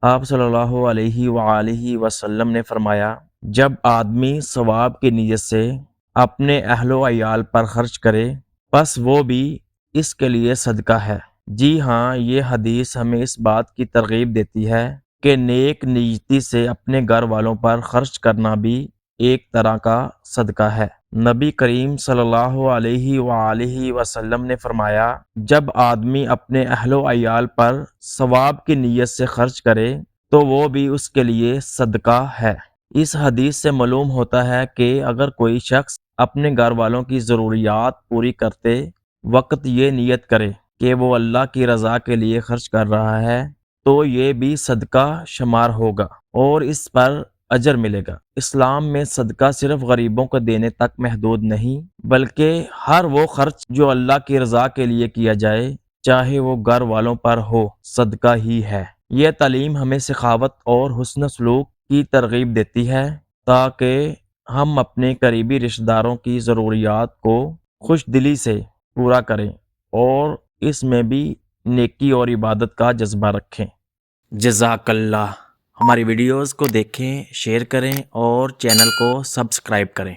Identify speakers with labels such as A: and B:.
A: آپ صلی اللہ علیہ وآلہ وسلم نے فرمایا، جب آدمی ثواب کی نیت سے اپنے اہل و عیال پر خرچ کرے پس وہ بھی اس کے لیے صدقہ ہے۔ جی ہاں، یہ حدیث ہمیں اس بات کی ترغیب دیتی ہے کہ نیک نیتی سے اپنے گھر والوں پر خرچ کرنا بھی ایک طرح کا صدقہ ہے۔ نبی کریم صلی اللہ علیہ وآلہ وسلم نے فرمایا، جب آدمی اپنے اہل و عیال پر ثواب کی نیت سے خرچ کرے تو وہ بھی اس کے لیے صدقہ ہے۔ اس حدیث سے معلوم ہوتا ہے کہ اگر کوئی شخص اپنے گھر والوں کی ضروریات پوری کرتے وقت یہ نیت کرے کہ وہ اللہ کی رضا کے لیے خرچ کر رہا ہے تو یہ بھی صدقہ شمار ہوگا اور اس پر اجر ملے گا۔ اسلام میں صدقہ صرف غریبوں کو دینے تک محدود نہیں، بلکہ ہر وہ خرچ جو اللہ کی رضا کے لیے کیا جائے، چاہے وہ گھر والوں پر ہو، صدقہ ہی ہے۔ یہ تعلیم ہمیں سخاوت اور حسن سلوک کی ترغیب دیتی ہے تاکہ ہم اپنے قریبی رشتہ داروں کی ضروریات کو خوش دلی سے پورا کریں اور اس میں بھی نیکی اور عبادت کا جذبہ رکھیں۔ جزاک اللہ۔ ہماری ویڈیوز کو دیکھیں، شیئر کریں اور چینل کو سبسکرائب کریں۔